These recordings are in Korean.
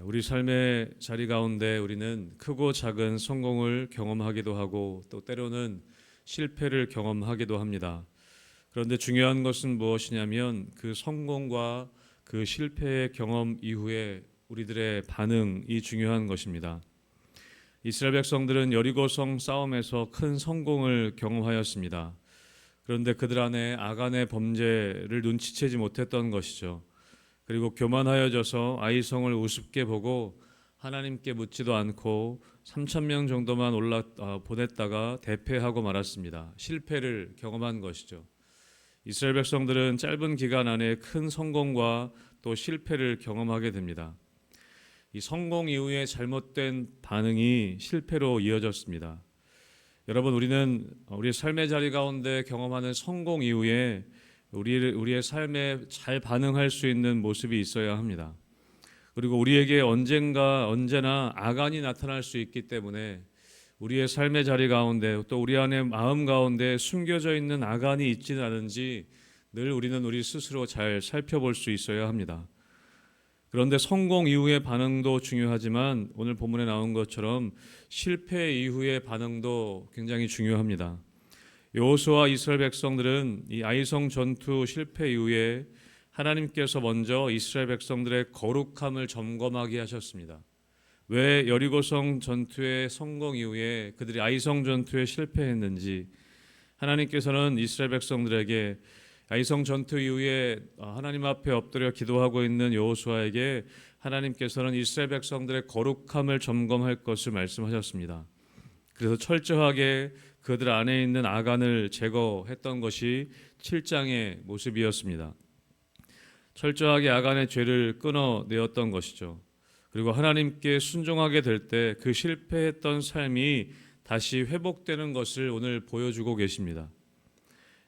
우리 삶의 자리 가운데 우리는 크고 작은 성공을 경험하기도 하고 또 때로는 실패를 경험하기도 합니다. 그런데 중요한 것은 무엇이냐면 그 성공과 그 실패의 경험 이후에 우리들의 반응이 중요한 것입니다. 이스라엘 백성들은 여리고성 싸움에서 큰 성공을 경험하였습니다. 그런데 그들 안에 아간의 범죄를 눈치채지 못했던 것이죠. 그리고 교만하여져서 아이성을 우습게 보고 하나님께 묻지도 않고 3천 명 정도만 보냈다가 대패하고 말았습니다. 실패를 경험한 것이죠. 이스라엘 백성들은 짧은 기간 안에 큰 성공과 또 실패를 경험하게 됩니다. 이 성공 이후에 잘못된 반응이 실패로 이어졌습니다. 여러분, 우리는 우리의 삶의 자리 가운데 경험하는 성공 이후에 우리의 삶에 잘 반응할 수 있는 모습이 있어야 합니다. 그리고 우리에게 언제나 아간이 나타날 수 있기 때문에 우리의 삶의 자리 가운데 또 우리 안에 마음 가운데 숨겨져 있는 아간이 있지는 않은지 늘 우리는 우리 스스로 잘 살펴볼 수 있어야 합니다. 그런데 성공 이후의 반응도 중요하지만 오늘 본문에 나온 것처럼 실패 이후의 반응도 굉장히 중요합니다. 여호수아와 이스라엘 백성들은 이 아이성 전투 실패 이후에 하나님께서 먼저 이스라엘 백성들의 거룩함을 점검하게 하셨습니다. 왜 여리고성 전투의 성공 이후에 그들이 아이성 전투에 실패했는지 하나님께서는 이스라엘 백성들에게 아이성 전투 이후에 하나님 앞에 엎드려 기도하고 있는 여호수아에게 하나님께서는 이스라엘 백성들의 거룩함을 점검할 것을 말씀하셨습니다. 그래서 철저하게 그들 안에 있는 아간을 제거했던 것이 7장의 모습이었습니다. 철저하게 아간의 죄를 끊어내었던 것이죠. 그리고 하나님께 순종하게 될 때 그 실패했던 삶이 다시 회복되는 것을 오늘 보여주고 계십니다.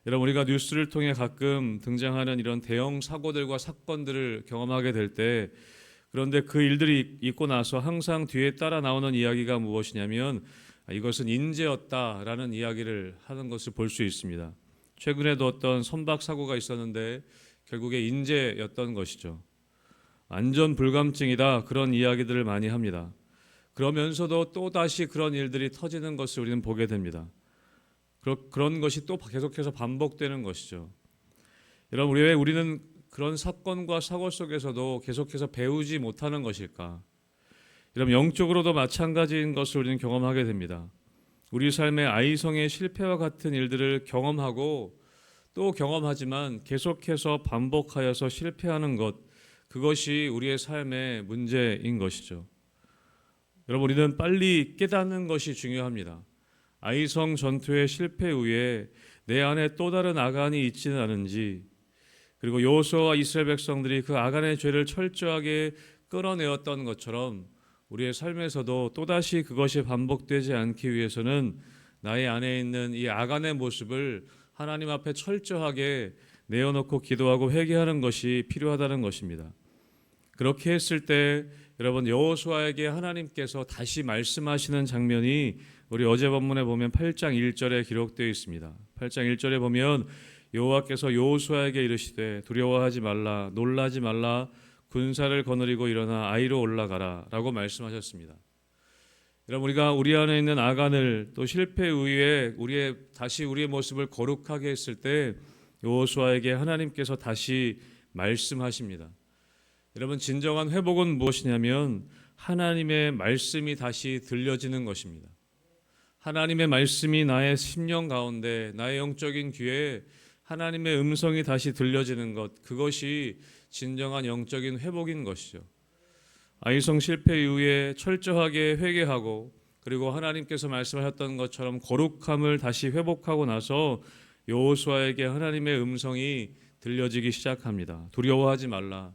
여러분, 우리가 뉴스를 통해 가끔 등장하는 이런 대형 사고들과 사건들을 경험하게 될 때 그런데 그 일들이 있고 나서 항상 뒤에 따라 나오는 이야기가 무엇이냐면 이것은 인재였다라는 이야기를 하는 것을 볼 수 있습니다. 최근에도 어떤 선박 사고가 있었는데 결국에 인재였던 것이죠. 안전 불감증이다, 그런 이야기들을 많이 합니다. 그러면서도 또다시 그런 일들이 터지는 것을 우리는 보게 됩니다. 그런 것이 또 계속해서 반복되는 것이죠. 여러분, 왜 우리는 그런 사건과 사고 속에서도 계속해서 배우지 못하는 것일까? 여러분, 영적으로도 마찬가지인 것을 우리는 경험하게 됩니다. 우리 삶의 아이성의 실패와 같은 일들을 경험하고 또 경험하지만 계속해서 반복하여서 실패하는 것, 그것이 우리의 삶의 문제인 것이죠. 여러분, 우리는 빨리 깨닫는 것이 중요합니다. 아이성 전투의 실패 후에 내 안에 또 다른 아간이 있지는 않은지, 그리고 여호수아와 이스라엘 백성들이 그 아간의 죄를 철저하게 끌어내었던 것처럼 우리의 삶에서도 또다시 그것이 반복되지 않기 위해서는 나의 안에 있는 이 아간의 모습을 하나님 앞에 철저하게 내어놓고 기도하고 회개하는 것이 필요하다는 것입니다. 그렇게 했을 때 여러분, 여호수아에게 하나님께서 다시 말씀하시는 장면이 우리 어제 본문에 보면 8장 1절에 기록되어 있습니다. 8장 1절에 보면 여호와께서 여호수아에게 이르시되 두려워하지 말라, 놀라지 말라, 군사를 거느리고 일어나 아이로 올라가라 라고 말씀하셨습니다. 여러분, 우리가 우리 안에 있는 아간을 또 실패 이후에 다시 우리의 모습을 거룩하게 했을 때 여호수아에게 하나님께서 다시 말씀하십니다. 여러분, 진정한 회복은 무엇이냐면 하나님의 말씀이 다시 들려지는 것입니다. 하나님의 말씀이 나의 심령 가운데, 나의 영적인 귀에 하나님의 음성이 다시 들려지는 것, 그것이 진정한 영적인 회복인 것이죠. 아이성 실패 이후에 철저하게 회개하고 그리고 하나님께서 말씀하셨던 것처럼 거룩함을 다시 회복하고 나서 여호수아에게 하나님의 음성이 들려지기 시작합니다. 두려워하지 말라,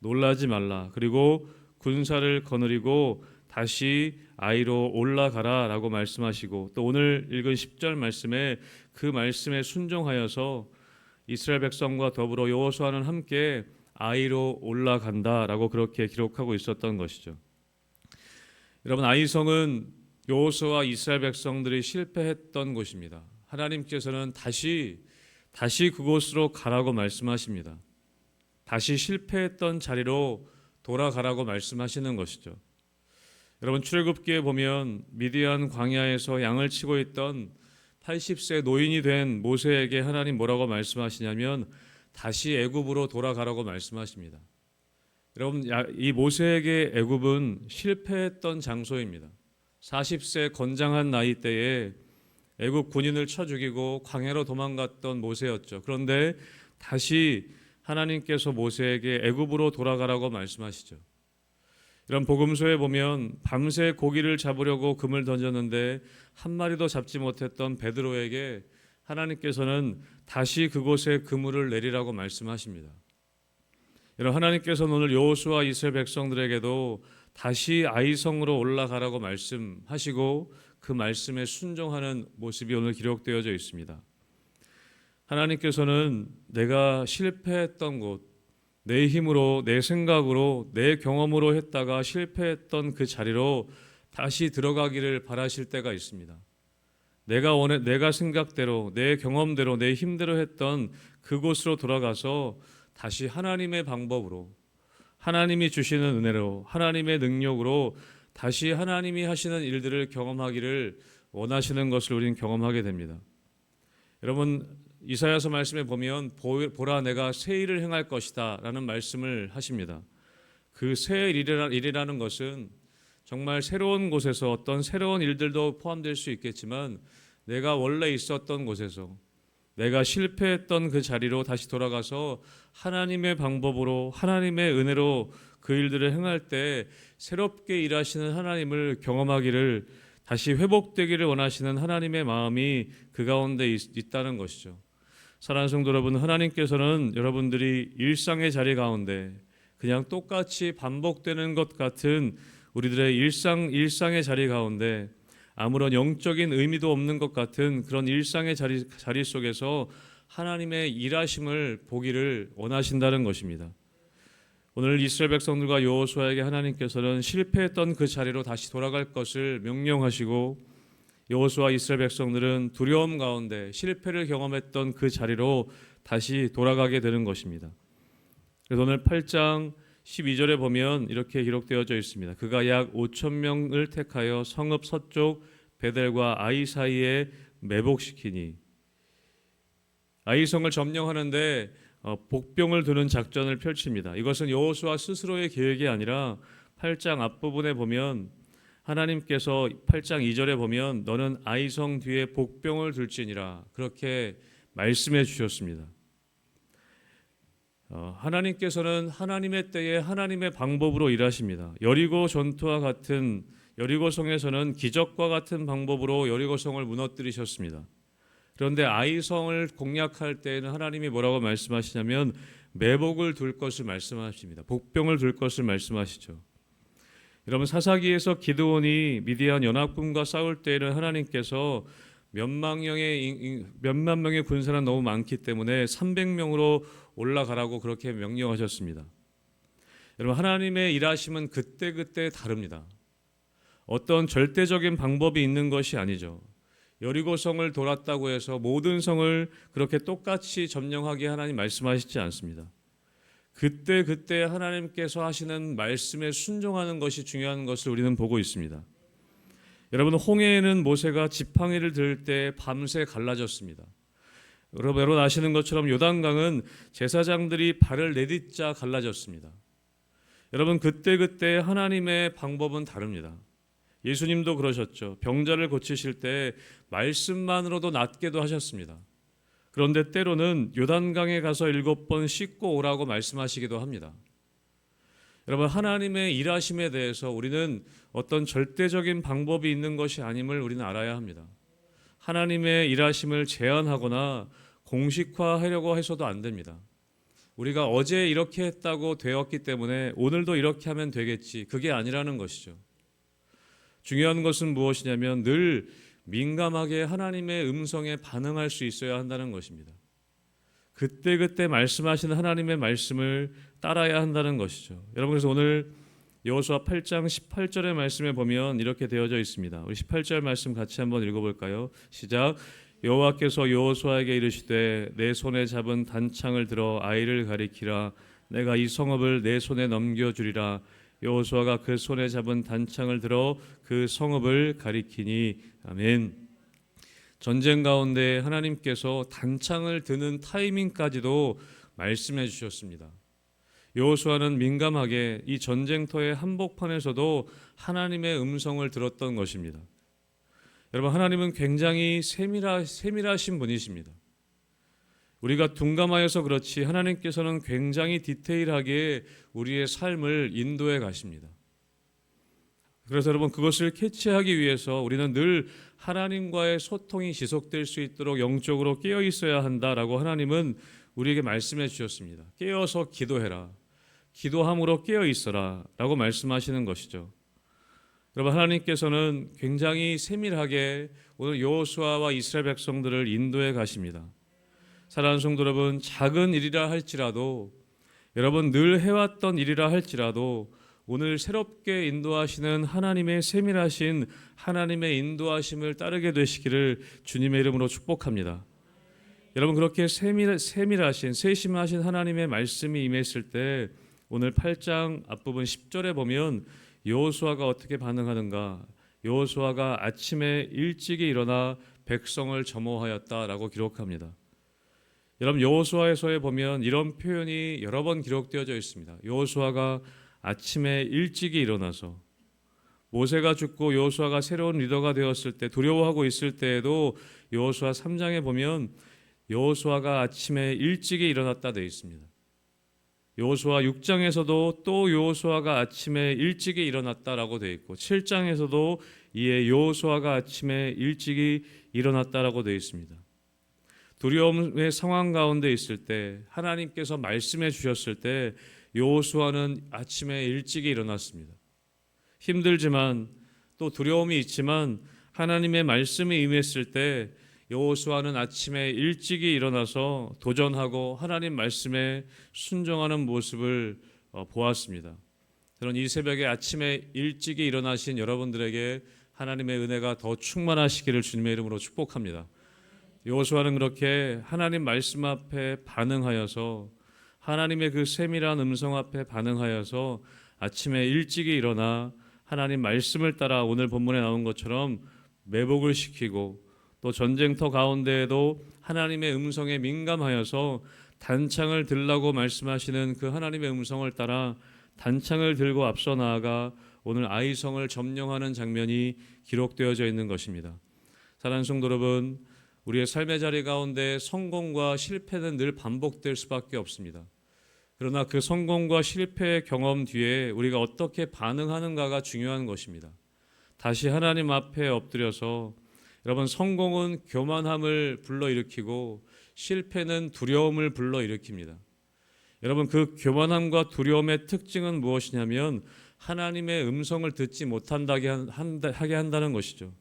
놀라지 말라, 그리고 군사를 거느리고 다시 아이로 올라가라 라고 말씀하시고, 또 오늘 읽은 10절 말씀에 그 말씀에 순종하여서 이스라엘 백성과 더불어 여호수아는 함께 아이로 올라간다라고 그렇게 기록하고 있었던 것이죠. 여러분, 아이성은 여호수아와 이스라엘 백성들이 실패했던 곳입니다. 하나님께서는 다시 그곳으로 가라고 말씀하십니다. 다시 실패했던 자리로 돌아가라고 말씀하시는 것이죠. 여러분, 출애굽기에 보면 미디안 광야에서 양을 치고 있던 80세 노인이 된 모세에게 하나님 뭐라고 말씀하시냐면 다시 애굽으로 돌아가라고 말씀하십니다. 여러분, 이 모세에게 애굽은 실패했던 장소입니다. 40세 건장한 나이 때에 애굽 군인을 쳐 죽이고 광야로 도망갔던 모세였죠. 그런데 다시 하나님께서 모세에게 애굽으로 돌아가라고 말씀하시죠. 이런 복음서에 보면 밤새 고기를 잡으려고 금을 던졌는데 한 마리도 잡지 못했던 베드로에게 하나님께서는 다시 그곳에 그물을 내리라고 말씀하십니다. 여러분, 하나님께서는 오늘 여호수아 이스라엘 백성들에게도 다시 아이성으로 올라가라고 말씀하시고 그 말씀에 순종하는 모습이 오늘 기록되어져 있습니다. 하나님께서는 내가 실패했던 곳, 내 힘으로, 내 생각으로, 내 경험으로 했다가 실패했던 그 자리로 다시 들어가기를 바라실 때가 있습니다. 내가 생각대로, 내 경험대로, 내 힘대로 했던 그곳으로 돌아가서 다시 하나님의 방법으로, 하나님이 주시는 은혜로, 하나님의 능력으로 다시 하나님이 하시는 일들을 경험하기를 원하시는 것을 우리는 경험하게 됩니다. 여러분, 이사야서 말씀에 보면 보라 내가 새 일을 행할 것이다 라는 말씀을 하십니다. 그 새 일이라는 것은 정말 새로운 곳에서 어떤 새로운 일들도 포함될 수 있겠지만 내가 원래 있었던 곳에서 내가 실패했던 그 자리로 다시 돌아가서 하나님의 방법으로 하나님의 은혜로 그 일들을 행할 때 새롭게 일하시는 하나님을 경험하기를 다시 회복되기를 원하시는 하나님의 마음이 그 가운데 있다는 것이죠. 사랑하는 성도 여러분, 하나님께서는 여러분들이 일상의 자리 가운데 그냥 똑같이 반복되는 것 같은 우리들의 일상의 자리 가운데 아무런 영적인 의미도 없는 것 같은 그런 일상의 자리 속에서 하나님의 일하심을 보기를 원하신다는 것입니다. 오늘 이스라엘 백성들과 여호수아에게 하나님께서는 실패했던 그 자리로 다시 돌아갈 것을 명령하시고 여호수아 이스라엘 백성들은 두려움 가운데 실패를 경험했던 그 자리로 다시 돌아가게 되는 것입니다. 그래서 오늘 8장 12절에 보면 이렇게 기록되어져 있습니다. 그가 약 5천 명을 택하여 성읍 서쪽 베델과 아이 사이에 매복시키니, 아이성을 점령하는데 복병을 두는 작전을 펼칩니다. 이것은 여호수아 스스로의 계획이 아니라 8장 앞부분에 보면 하나님께서 8장 2절에 보면 너는 아이성 뒤에 복병을 둘지니라 그렇게 말씀해 주셨습니다. 하나님께서는 하나님의 때에 하나님의 방법으로 일하십니다. 여리고 전투와 같은 여리고성에서는 기적과 같은 방법으로 여리고성을 무너뜨리셨습니다. 그런데 아이성을 공략할 때에는 하나님이 뭐라고 말씀하시냐면 매복을 둘 것을 말씀하십니다. 복병을 둘 것을 말씀하시죠. 여러분, 사사기에서 기드온이 미디안 연합군과 싸울 때에는 하나님께서 몇만 명의 군사는 너무 많기 때문에 300명으로 올라가라고 그렇게 명령하셨습니다. 여러분, 하나님의 일하심은 그때그때 다릅니다. 어떤 절대적인 방법이 있는 것이 아니죠. 여리고성을 돌았다고 해서 모든 성을 그렇게 똑같이 점령하게 하나님 말씀하시지 않습니다. 그때 하나님께서 하시는 말씀에 순종하는 것이 중요한 것을 우리는 보고 있습니다. 여러분, 홍해에는 모세가 지팡이를 들 때 밤새 갈라졌습니다. 여러분 아시는 것처럼 요단강은 제사장들이 발을 내딛자 갈라졌습니다. 여러분, 그때 하나님의 방법은 다릅니다. 예수님도 그러셨죠. 병자를 고치실 때 말씀만으로도 낫게도 하셨습니다. 그런데 때로는 요단강에 가서 7번 씻고 오라고 말씀하시기도 합니다. 여러분, 하나님의 일하심에 대해서 우리는 어떤 절대적인 방법이 있는 것이 아님을 우리는 알아야 합니다. 하나님의 일하심을 제한하거나 공식화하려고 해서도 안 됩니다. 우리가 어제 이렇게 했다고 되었기 때문에 오늘도 이렇게 하면 되겠지, 그게 아니라는 것이죠. 중요한 것은 무엇이냐면 늘 민감하게 하나님의 음성에 반응할 수 있어야 한다는 것입니다. 그때 말씀하시는 하나님의 말씀을 따라야 한다는 것이죠. 여러분, 그래서 오늘 여호수아 8장 18절의 말씀에 보면 이렇게 되어져 있습니다. 우리 18절 말씀 같이 한번 읽어볼까요? 시작. 여호와께서 여호수아에게 이르시되 내 손에 잡은 단창을 들어 아이를 가리키라. 내가 이 성읍을 내 손에 넘겨주리라. 여호수아가 그 손에 잡은 단창을 들어 그 성읍을 가리키니. 아멘. 전쟁 가운데 하나님께서 단창을 드는 타이밍까지도 말씀해 주셨습니다. 여호수아는 민감하게 이 전쟁터의 한복판에서도 하나님의 음성을 들었던 것입니다. 여러분, 하나님은 굉장히 세밀하신 분이십니다. 우리가 둔감하여서 그렇지 하나님께서는 굉장히 디테일하게 우리의 삶을 인도해 가십니다. 그래서 여러분, 그것을 캐치하기 위해서 우리는 늘 하나님과의 소통이 지속될 수 있도록 영적으로 깨어 있어야 한다라고 하나님은 우리에게 말씀해 주셨습니다. 깨어서 기도해라. 기도함으로 깨어 있어라 라고 말씀하시는 것이죠. 여러분, 하나님께서는 굉장히 세밀하게 오늘 여호수아와 이스라엘 백성들을 인도해 가십니다. 사랑하는 성도 여러분, 작은 일이라 할지라도, 여러분 늘 해왔던 일이라 할지라도 오늘 새롭게 인도하시는 하나님의 세밀하신 하나님의 인도하심을 따르게 되시기를 주님의 이름으로 축복합니다. 여러분, 그렇게 세밀하신 세심하신 하나님의 말씀이 임했을 때 오늘 8장 앞부분 10절에 보면 여호수아가 어떻게 반응하는가? 여호수아가 아침에 일찍이 일어나 백성을 점호하였다라고 기록합니다. 여러분, 여호수아에서에 보면 이런 표현이 여러 번 기록되어져 있습니다. 여호수아가 아침에 일찍이 일어나서, 모세가 죽고 여호수아가 새로운 리더가 되었을 때 두려워하고 있을 때에도 여호수아 3장에 보면 여호수아가 아침에 일찍이 일어났다 되어 있습니다. 여호수아 6장에서도 또 여호수아가 아침에 일찍이 일어났다라고 되어 있고 7장에서도 이에 여호수아가 아침에 일찍이 일어났다라고 되어 있습니다. 두려움의 상황 가운데 있을 때 하나님께서 말씀해 주셨을 때 여호수아는 아침에 일찍이 일어났습니다. 힘들지만 또 두려움이 있지만 하나님의 말씀이 임했을 때 여호수아는 아침에 일찍이 일어나서 도전하고 하나님 말씀에 순종하는 모습을 보았습니다. 저는 이 새벽에 아침에 일찍이 일어나신 여러분들에게 하나님의 은혜가 더 충만하시기를 주님의 이름으로 축복합니다. 여호수아는 그렇게 하나님 말씀 앞에 반응하여서, 하나님의 그 세밀한 음성 앞에 반응하여서 아침에 일찍이 일어나 하나님 말씀을 따라 오늘 본문에 나온 것처럼 매복을 시키고, 또 전쟁터 가운데에도 하나님의 음성에 민감하여서 단창을 들라고 말씀하시는 그 하나님의 음성을 따라 단창을 들고 앞서 나아가 오늘 아이성을 점령하는 장면이 기록되어져 있는 것입니다. 사랑하는 성도 여러분, 우리의 삶의 자리 가운데 성공과 실패는 늘 반복될 수밖에 없습니다. 그러나 그 성공과 실패의 경험 뒤에 우리가 어떻게 반응하는가가 중요한 것입니다. 다시 하나님 앞에 엎드려서, 여러분, 성공은 교만함을 불러일으키고 실패는 두려움을 불러일으킵니다. 여러분, 그 교만함과 두려움의 특징은 무엇이냐면 하나님의 음성을 듣지 못하게 한다는 것이죠.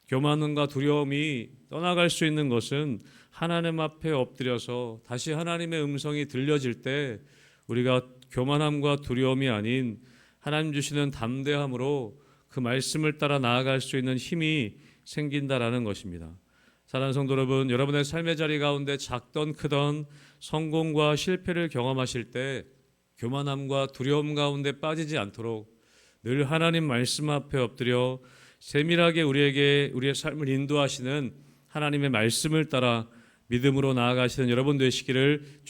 교만함과 두려움이 떠나갈 수 있는 것은 하나님 앞에 엎드려서 다시 하나님의 음성이 들려질 때 우리가 교만함과 두려움이 아닌 하나님 주시는 담대함으로 그 말씀을 따라 나아갈 수 있는 힘이 생긴다라는 것입니다. 사랑하는 성도 여러분, 여러분의 삶의 자리 가운데 작던 크던 성공과 실패를 경험하실 때 교만함과 두려움 가운데 빠지지 않도록 늘 하나님 말씀 앞에 엎드려 세밀하게 우리의 삶을 인도하시는 하나님의 말씀을 따라 믿음으로 나아가시는 여러분 되시기를